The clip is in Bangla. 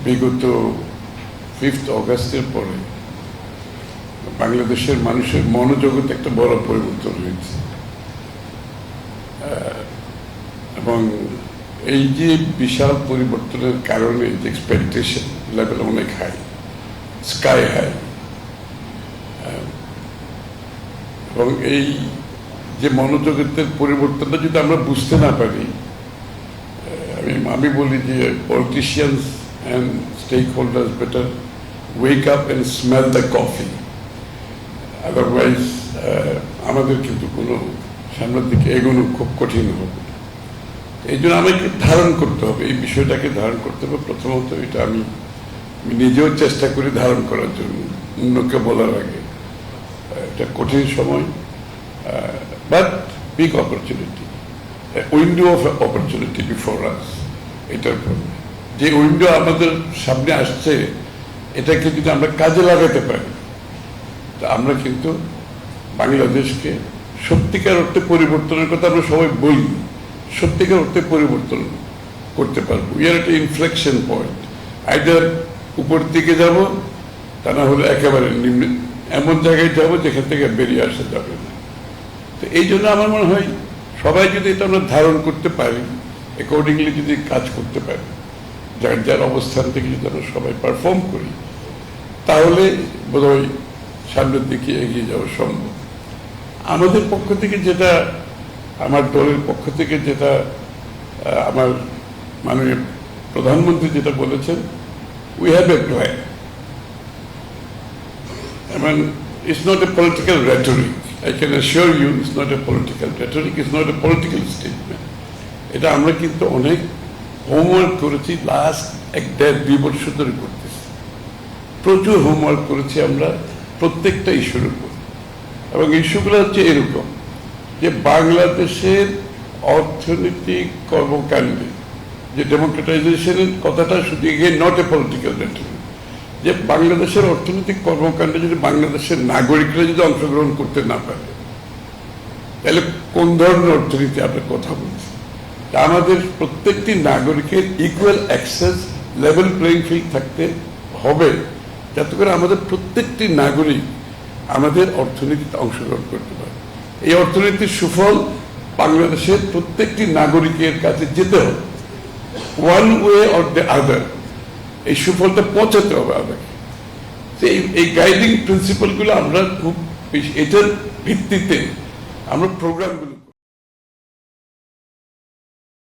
বিগত 5th অগাস্টের পরে বাংলাদেশের মানুষের মনোজগতে একটা বড় পরিবর্তন হয়েছে এবং এই যে বিশাল পরিবর্তনের কারণে যে এক্সপেকটেশন লেভেল অনেক হাই, স্কাই হাই, এবং এই যে মনোজগতের পরিবর্তনটা যদি আমরা বুঝতে না পারি, আমি বলি যে politicians and stakeholders better wake up and smell the coffee, otherwise আমাদের কিন্তু কোনো সামনের দিকে এগোনো খুব কঠিন হবে। এই জন্য আমাকে ধারণ করতে হবে, এই বিষয়টাকে ধারণ করতে হবে। প্রথমত এটা আমি নিজেও চেষ্টা করি ধারণ করার জন্য, অন্যকে বলার আগে। এটা কঠিন সময়, but big opportunity, window of opportunity before us. এটার যে উইন্ডো আমাদের সামনে আসছে, এটাকে যদি আমরা কাজে লাগাতে পারি, তা আমরা কিন্তু বাংলাদেশকে সত্যিকার অর্থে পরিবর্তনের কথা আমরা সবাই বলি, সত্যিকার অর্থে পরিবর্তন করতে পারবো। উই আর একটা ইনফ্লেকশন পয়েন্ট, আইদার উপর দিকে যাব, তা না হলে একেবারে নিম্ন এমন জায়গায় যাব যেখান থেকে বেরিয়ে আসা যাবে না। তো এই জন্য আমার মনে হয় সবাই যদি এটা আমরা ধারণ করতে পারি, অ্যাকর্ডিংলি যদি কাজ করতে পারি, যার যার অবস্থান থেকে যদি আমরা সবাই পারফর্ম করি, তাহলে বোধহয় সামনের দিকে এগিয়ে যাওয়া সম্ভব। আমাদের পক্ষ থেকে যেটা, আমার দলের পক্ষ থেকে যেটা, আমার মাননীয় প্রধানমন্ত্রী যেটা বলেছেন, we have a plan. I mean, it's not a political rhetoric. I can assure you it's not a political rhetoric, it's not a political statement. এটা আমরা কিন্তু অনেক হোমওয়ার্ক করেছি, লাস্ট 1-1.5-2 বছর ধরে করতেছি। প্রচুর হোমওয়ার্ক করেছি আমরা প্রত্যেকটা ইস্যুর উপর, এবং ইস্যুগুলো হচ্ছে এরকম যে বাংলাদেশের অর্থনৈতিক কর্মকাণ্ডে যে ডেমোক্রেটাইজেশনের কথাটা শুধু নট এ পলিটিক্যাল রেটরিক, যে বাংলাদেশের অর্থনৈতিক কর্মকাণ্ডে যদি বাংলাদেশের নাগরিকরা যদি অংশগ্রহণ করতে না পারে, তাহলে কোন ধরনের অর্থনীতি আমরা কথা বলছি? আমাদের প্রত্যেকটি নাগরিকের equal access, level playing field থাকতে হবে, যাতে করে আমাদের প্রত্যেকটি নাগরিক আমাদের অর্থনীতিতে অংশগ্রহণ করতে পারে। এই অর্থনীতির সুফল বাংলাদেশের প্রত্যেকটি নাগরিকের কাছে যেতে হবে, one way or the other. এই সুফলটা পৌঁছাতে হবে আমাকে। এই গাইডিং প্রিন্সিপালগুলো আমরা খুব, এটার ভিত্তিতে আমরা প্রোগ্রামগুলো